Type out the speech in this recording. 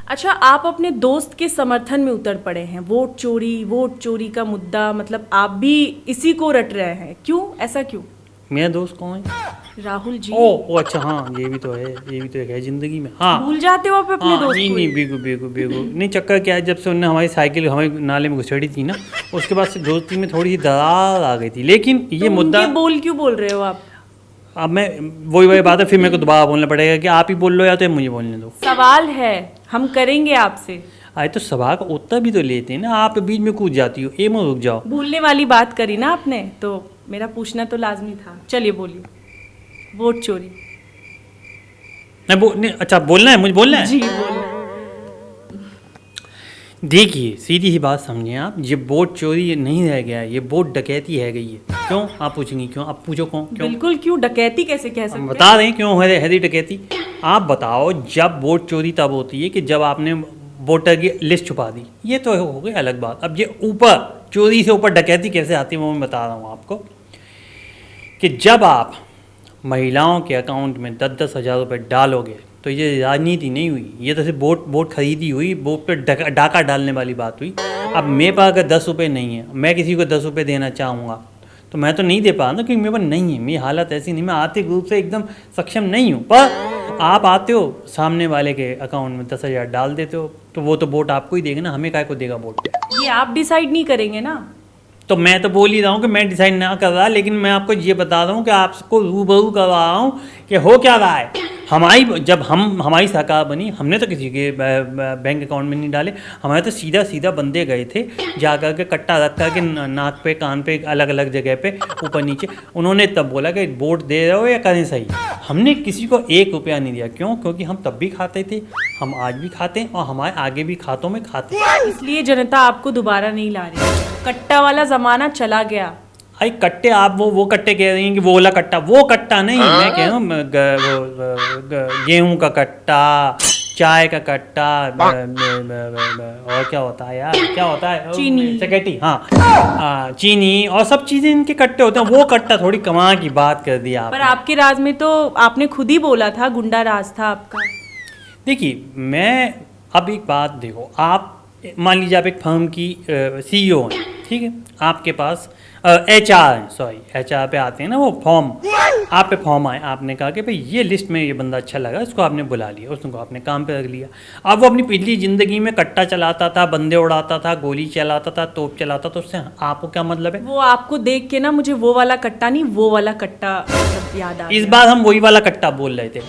अच्छा, आप अपने दोस्त के समर्थन में उतर पड़े हैं। वोट चोरी का मुद्दा, मतलब आप भी इसी को रट रहे हैं। क्यों, ऐसा क्यों? मेरा दोस्त कौन है? राहुल जी। ओ अच्छा, हाँ ये भी तो है, ये भी तो एक है जिंदगी में। हाँ भूल जाते हो आप अपने हाँ, दोस्त नहीं को नहीं, ही? बिल्कुल बिल्कुल बिल्कुल नहीं। चक्कर क्या है, जब से उन्होंने हमारी साइकिल हमारे नाले में घुसेड़ी थी ना, उसके बाद से दोस्ती में थोड़ी सी दरार आ गई थी। लेकिन ये तो मुद्दा, उनके बोल क्यों बोल रहे हो आप? अब मैं वही बात है, फिर मेरे को दोबारा बोलना पड़ेगा कि आप ही बोल लो या तो मुझे बोलने दो। सवाल है, हम करेंगे आपसे। आए तो सवाल का उत्तर भी तो लेते हैं ना, आप बीच में कूद जाती हो। ए, रुक जाओ। भूलने वाली बात करी ना आपने, तो मेरा पूछना तो लाजमी था। चलिए बोलिए। वोट चोरी। नहीं, अच्छा बोलना है, मुझे बोलना है। जी बोलो। देखिए, सीधी ही बात समझें आप, ये वोट चोरी नहीं रह गया है, ये वोट डकैती है गई है। क्यों, आप पूछेंगी क्यों? आप पूछो क्यों? बिल्कुल, क्यों डकैती कैसे कह हम सकते हैं? बता रहे हैं क्यों है दी डकैती। आप बताओ, जब वोट चोरी तब होती है कि जब आपने वोटर की लिस्ट छुपा दी, ये तो हो गई अलग बात। अब ये ऊपर चोरी से ऊपर डकैती कैसे आती है वो मैं बता रहा हूँ आपको, कि जब आप महिलाओं के अकाउंट में 10-10 हज़ार रुपये डालोगे तो ये राजनीति नहीं हुई, ये तो सिर्फ वोट खरीदी हुई, वोट पे डाका डालने वाली बात हुई। अब मेरे पास अगर 10 रुपये नहीं है, मैं किसी को 10 रुपये देना चाहूँगा तो मैं तो नहीं दे पा ना, क्योंकि मेरे पास नहीं है, मेरी हालत ऐसी नहीं, मैं आर्थिक रूप से एकदम सक्षम नहीं हूँ। पर आप आते हो, सामने वाले के अकाउंट में 10,000 डाल देते हो, तो वो तो वोट आपको ही देगा ना, हमें काय को देगा वोट? ये आप डिसाइड नहीं करेंगे ना। तो मैं तो बोल ही रहा हूँ कि मैं डिसाइड ना कर रहा, लेकिन मैं आपको ये बता रहा हूँ कि आपको रूबरू कर रहा हूँ कि हो क्या रहा है। जब हमारी सरकार बनी, हमने तो किसी के बैंक अकाउंट में नहीं डाले, हमारे तो सीधा सीधा बंदे गए थे, जा कर के कट्टा रख कर के नाक पे कान पे अलग अलग जगह पे ऊपर नीचे, उन्होंने तब बोला कि वोट दे रहे हो या करें सही। हमने किसी को 1 रुपया नहीं दिया। क्यों? क्योंकि हम तब भी खाते थे, हम आज भी खाते हैं और हमारे आगे भी खातों में खाते हैं। इसलिए जनता आपको दोबारा नहीं ला रही। कट्टा वाला जमाना चला गया। आई कट्टे, आप वो कट्टे कह रही हैं कि वो वाला कट्टा, वो कट्टा नहीं, मैं कह रहा हूँ गेहूं का कट्टा, चाय का कट्टा, और क्या होता है यार, क्या होता है, चीनी, चकेटी, हाँ चीनी और सब चीजें इनके कट्टे होते हैं। वो कट्टा थोड़ी कमा की बात कर दी आप। पर आपके राज में तो आपने खुद ही बोला था गुंडा राज था आपका। देखिए, मैं अब एक बात देखो, आप मान लीजिए आप एक फर्म की CEO हैं, ठीक है, आपके पास HR है, सॉरी HR पे आते हैं ना वो फॉर्म, आप पे फॉर्म आए, आपने कहा कि भाई ये लिस्ट में ये बंदा अच्छा लगा, इसको आपने बुला लिया, उसको आपने काम पे रख लिया। अब वो अपनी पिछली ज़िंदगी में कट्टा चलाता था, बंदे उड़ाता था, गोली चलाता था, तोप चलाता था, उससे आपको क्या मतलब है? वो आपको देख के ना मुझे वो वाला कट्टा नहीं, वो वाला कट्टा मतलब याद आ इस गया। बार हम वही वाला कट्टा बोल रहे थे।